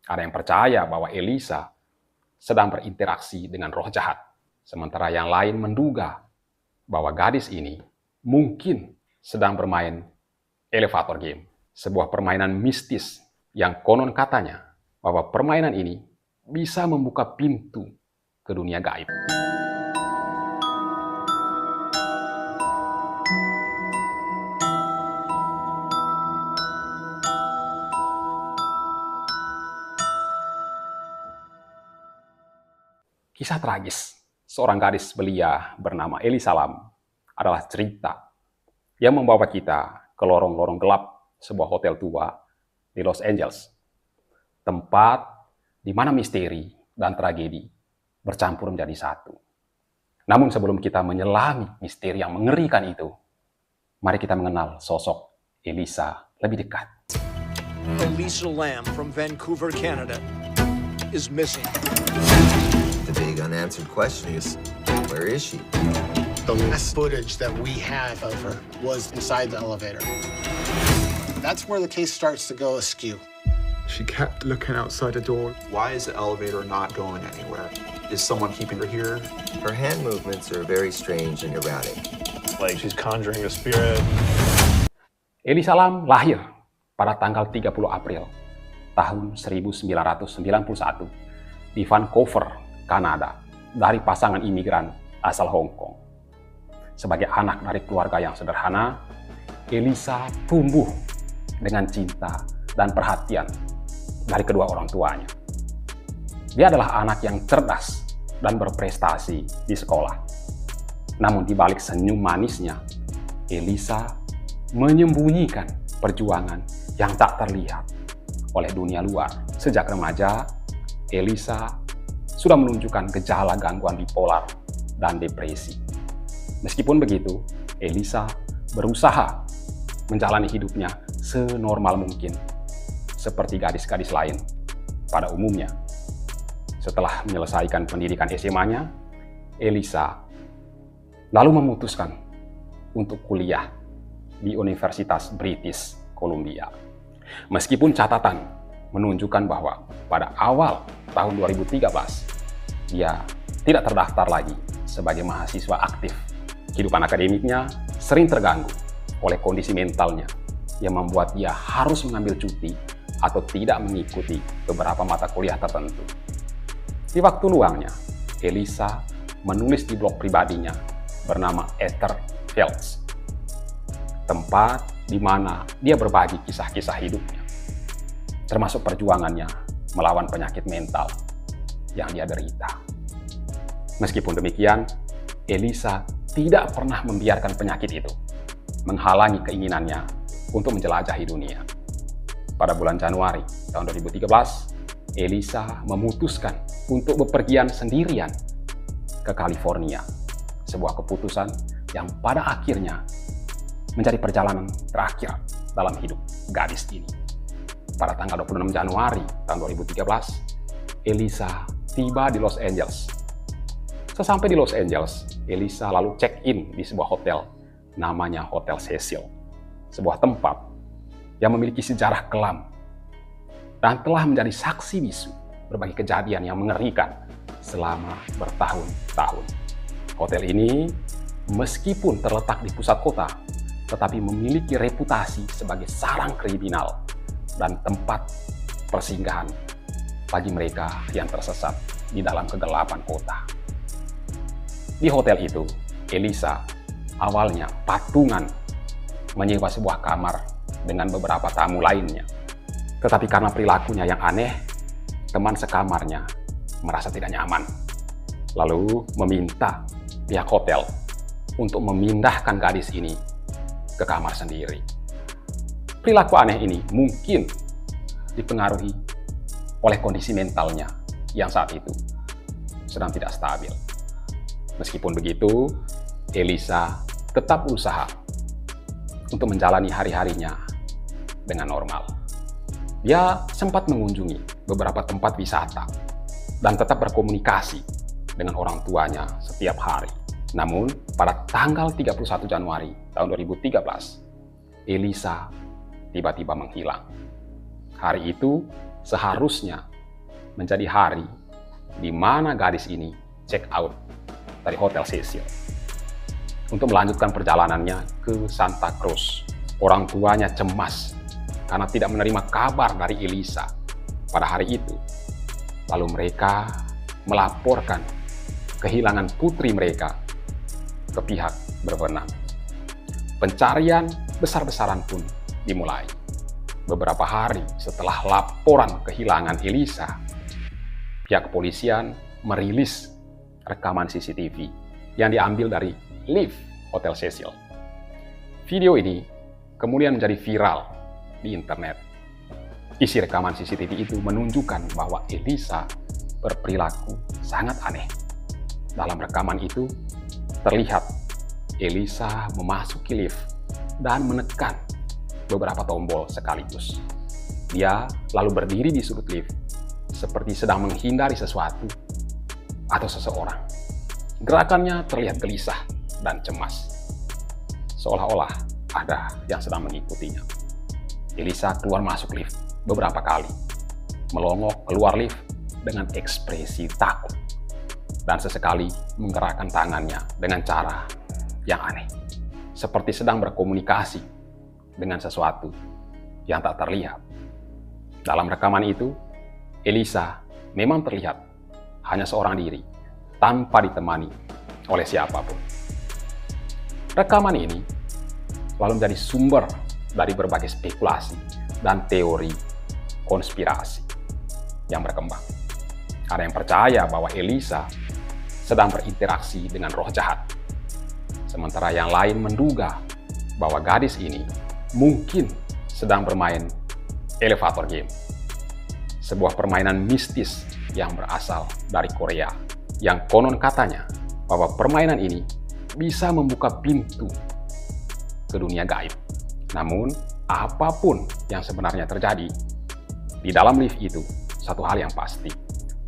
Ada yang percaya bahwa Elisa sedang berinteraksi dengan roh jahat, sementara yang lain menduga bahwa gadis ini mungkin sedang bermain elevator game, sebuah permainan mistis yang konon katanya bahwa permainan ini bisa membuka pintu ke dunia gaib. Kisah tragis seorang gadis belia bernama Elisa Lam adalah cerita yang membawa kita ke lorong-lorong gelap sebuah hotel tua di Los Angeles. Tempat di mana misteri dan tragedi bercampur menjadi satu. Namun sebelum kita menyelami misteri yang mengerikan itu, mari kita mengenal sosok Elisa lebih dekat. Elisa Lam from Vancouver, Canada is missing. The big unanswered question is, where is she? The last footage that we had of her was inside the elevator. That's where the case starts to go askew. She kept looking outside the door. Why is the elevator not going anywhere? Is someone keeping her here? Her hand movements are very strange and erratic. Like she's conjuring a spirit. Elisa Lam lahir pada tanggal 30 April tahun 1991 di Vancouver, Kanada, dari pasangan imigran asal Hong Kong. Sebagai anak dari keluarga yang sederhana, Elisa tumbuh dengan cinta dan perhatian dari kedua orang tuanya. Dia adalah anak yang cerdas dan berprestasi di sekolah. Namun di balik senyum manisnya, Elisa menyembunyikan perjuangan yang tak terlihat oleh dunia luar. Sejak remaja, Elisa sudah menunjukkan gejala gangguan bipolar dan depresi. Meskipun begitu, Elisa berusaha menjalani hidupnya senormal mungkin, seperti gadis-gadis lain pada umumnya. Setelah menyelesaikan pendidikan SMA-nya, Elisa lalu memutuskan untuk kuliah di Universitas British Columbia. Meskipun catatan menunjukkan bahwa pada awal tahun 2013, dia tidak terdaftar lagi sebagai mahasiswa aktif. Kehidupan akademiknya sering terganggu oleh kondisi mentalnya yang membuat dia harus mengambil cuti atau tidak mengikuti beberapa mata kuliah tertentu. Di waktu luangnya, Elisa menulis di blog pribadinya bernama Ether Fields, tempat di mana dia berbagi kisah-kisah hidupnya, termasuk perjuangannya melawan penyakit mental yang dia derita. Meskipun demikian, Elisa tidak pernah membiarkan penyakit itu menghalangi keinginannya untuk menjelajahi dunia. Pada bulan Januari tahun 2013, Elisa memutuskan untuk bepergian sendirian ke California, sebuah keputusan yang pada akhirnya menjadi perjalanan terakhir dalam hidup gadis ini. Pada tanggal 26 Januari tahun 2013, Elisa tiba di Los Angeles. Sesampai di Los Angeles, Elisa lalu check-in di sebuah hotel namanya Hotel Cecil, sebuah tempat yang memiliki sejarah kelam dan telah menjadi saksi bisu berbagai kejadian yang mengerikan selama bertahun-tahun. Hotel ini meskipun terletak di pusat kota, tetapi memiliki reputasi sebagai sarang kriminal dan tempat persinggahan bagi mereka yang tersesat di dalam kegelapan kota. Di hotel itu, Elisa awalnya patungan menyewa sebuah kamar dengan beberapa tamu lainnya. Tetapi karena perilakunya yang aneh, teman sekamarnya merasa tidak nyaman. Lalu meminta pihak hotel untuk memindahkan gadis ini ke kamar sendiri. Perilaku aneh ini mungkin dipengaruhi oleh kondisi mentalnya yang saat itu sedang tidak stabil. Meskipun begitu, Elisa tetap berusaha untuk menjalani hari-harinya dengan normal. Dia sempat mengunjungi beberapa tempat wisata dan tetap berkomunikasi dengan orang tuanya setiap hari. Namun, pada tanggal 31 Januari tahun 2013, Elisa tiba-tiba menghilang. Hari itu seharusnya menjadi hari di mana gadis ini check out dari Hotel Cecil untuk melanjutkan perjalanannya ke Santa Cruz. Orang tuanya cemas karena tidak menerima kabar dari Elisa pada hari itu. Lalu mereka melaporkan kehilangan putri mereka ke pihak berwenang. Pencarian besar-besaran pun dimulai. Beberapa hari setelah laporan kehilangan Elisa, pihak kepolisian merilis rekaman CCTV yang diambil dari lift Hotel Cecil. Video ini kemudian menjadi viral di internet. Isi rekaman CCTV itu menunjukkan bahwa Elisa berperilaku sangat aneh. Dalam rekaman itu terlihat Elisa memasuki lift dan menekan beberapa tombol sekaligus. Dia lalu berdiri di sudut lift seperti sedang menghindari sesuatu atau seseorang. Gerakannya terlihat gelisah dan cemas, seolah-olah ada yang sedang mengikutinya. Elisa keluar masuk lift beberapa kali, melongok keluar lift dengan ekspresi takut, dan sesekali menggerakkan tangannya dengan cara yang aneh, seperti sedang berkomunikasi dengan sesuatu yang tak terlihat. Dalam rekaman itu, Elisa memang terlihat hanya seorang diri, tanpa ditemani oleh siapapun. Rekaman ini lalu menjadi sumber dari berbagai spekulasi dan teori konspirasi yang berkembang. Ada yang percaya bahwa Elisa sedang berinteraksi dengan roh jahat, sementara yang lain menduga bahwa gadis ini mungkin sedang bermain elevator game, sebuah permainan mistis yang berasal dari Korea, yang konon katanya bahwa permainan ini bisa membuka pintu ke dunia gaib. Namun, apapun yang sebenarnya terjadi di dalam lift itu, satu hal yang pasti,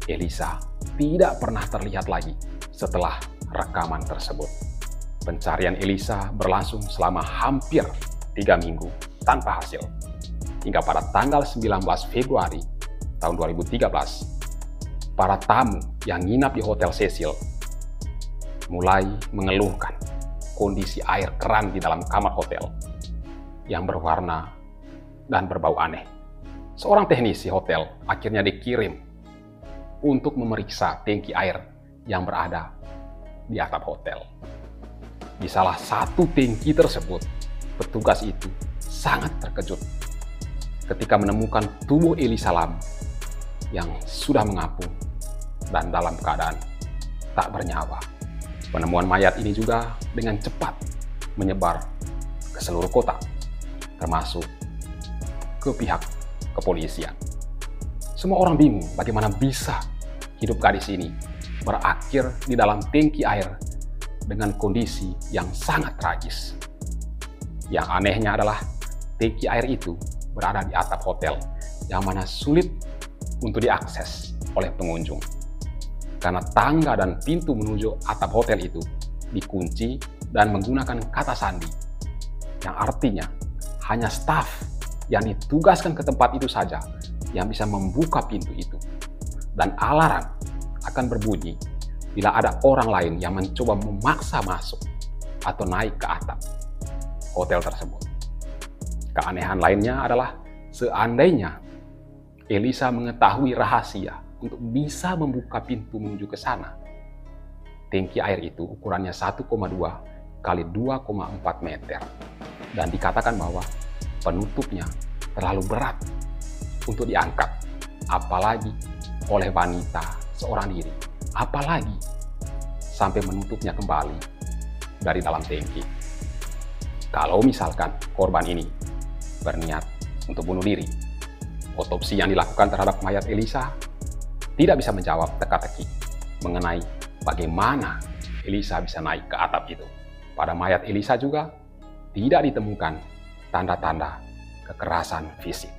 Elisa tidak pernah terlihat lagi setelah rekaman tersebut. Pencarian Elisa berlangsung selama hampir 3 minggu tanpa hasil. Hingga pada tanggal 19 Februari tahun 2013, para tamu yang nginap di Hotel Cecil mulai mengeluhkan kondisi air keran di dalam kamar hotel yang berwarna dan berbau aneh. Seorang teknisi hotel akhirnya dikirim untuk memeriksa tangki air yang berada di atap hotel. Di salah satu tangki tersebut, petugas itu sangat terkejut ketika menemukan tubuh Elisa Lam yang sudah mengapung dan dalam keadaan tak bernyawa. Penemuan mayat ini juga dengan cepat menyebar ke seluruh kota, termasuk ke pihak kepolisian. Semua orang bingung bagaimana bisa hidup gadis ini berakhir di dalam tangki air dengan kondisi yang sangat tragis. Yang anehnya adalah tangki air itu berada di atap hotel yang mana sulit untuk diakses oleh pengunjung, karena tangga dan pintu menuju atap hotel itu dikunci dan menggunakan kata sandi, yang artinya hanya staf yang ditugaskan ke tempat itu saja yang bisa membuka pintu itu, dan alarm akan berbunyi bila ada orang lain yang mencoba memaksa masuk atau naik ke atap hotel tersebut. Keanehan lainnya adalah seandainya Elisa mengetahui rahasia untuk bisa membuka pintu menuju ke sana, tangki air itu ukurannya 1,2 kali 2,4 meter, dan dikatakan bahwa penutupnya terlalu berat untuk diangkat, apalagi oleh wanita seorang diri, apalagi sampai menutupnya kembali dari dalam tangki. Kalau misalkan korban ini berniat untuk bunuh diri, otopsi yang dilakukan terhadap mayat Elisa tidak bisa menjawab teka-teki mengenai bagaimana Elisa bisa naik ke atap itu. Pada mayat Elisa juga tidak ditemukan tanda-tanda kekerasan fisik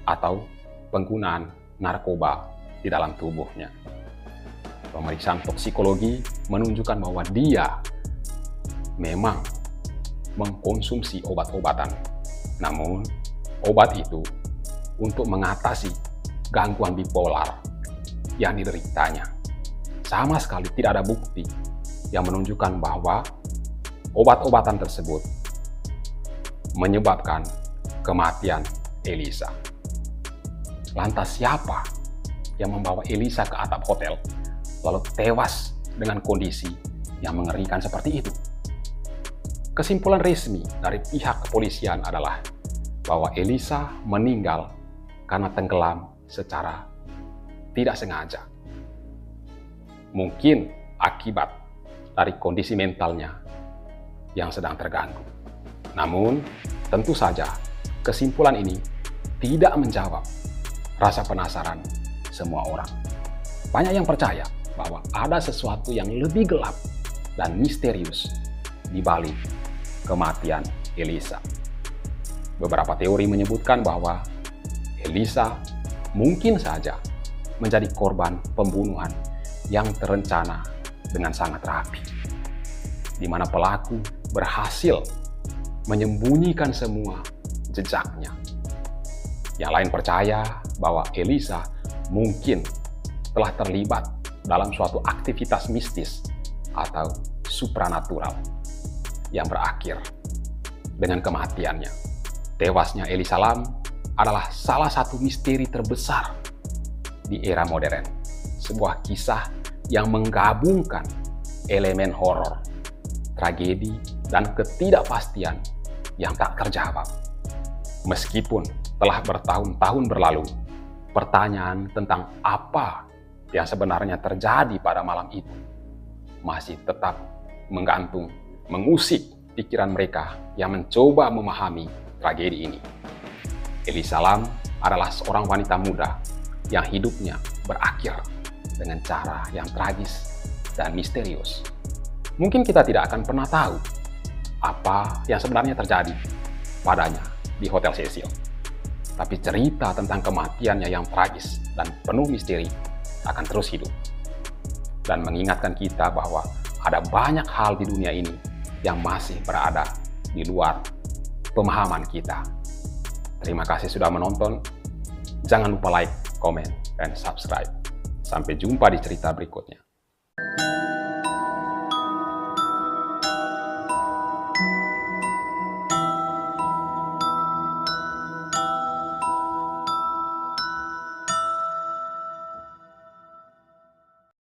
atau penggunaan narkoba di dalam tubuhnya. Pemeriksaan toksikologi menunjukkan bahwa dia memang mengkonsumsi obat-obatan. Namun, obat itu untuk mengatasi gangguan bipolar yang dideritanya. Sama sekali tidak ada bukti yang menunjukkan bahwa obat-obatan tersebut menyebabkan kematian Elisa. Lantas siapa yang membawa Elisa ke atap hotel lalu tewas dengan kondisi yang mengerikan seperti itu? Kesimpulan resmi dari pihak kepolisian adalah bahwa Elisa meninggal karena tenggelam secara tidak sengaja. Mungkin akibat dari kondisi mentalnya yang sedang terganggu. Namun, tentu saja kesimpulan ini tidak menjawab rasa penasaran semua orang. Banyak yang percaya bahwa ada sesuatu yang lebih gelap dan misterius di balik kematian Elisa. Beberapa teori menyebutkan bahwa Elisa mungkin saja menjadi korban pembunuhan yang terencana dengan sangat rapi, di mana pelaku berhasil menyembunyikan semua jejaknya. Yang lain percaya bahwa Elisa mungkin telah terlibat dalam suatu aktivitas mistis atau supranatural yang berakhir dengan kematiannya. Tewasnya Elisa Lam adalah salah satu misteri terbesar di era modern. Sebuah kisah yang menggabungkan elemen horor, tragedi, dan ketidakpastian yang tak terjawab. Meskipun telah bertahun-tahun berlalu, pertanyaan tentang apa yang sebenarnya terjadi pada malam itu masih tetap menggantung, mengusik pikiran mereka yang mencoba memahami tragedi ini. Elisa Lam adalah seorang wanita muda yang hidupnya berakhir dengan cara yang tragis dan misterius. Mungkin kita tidak akan pernah tahu apa yang sebenarnya terjadi padanya di Hotel Cecil. Tapi cerita tentang kematiannya yang tragis dan penuh misteri akan terus hidup dan mengingatkan kita bahwa ada banyak hal di dunia ini yang masih berada di luar pemahaman kita. Terima kasih sudah menonton. Jangan lupa like, komen, dan subscribe. Sampai jumpa di cerita berikutnya.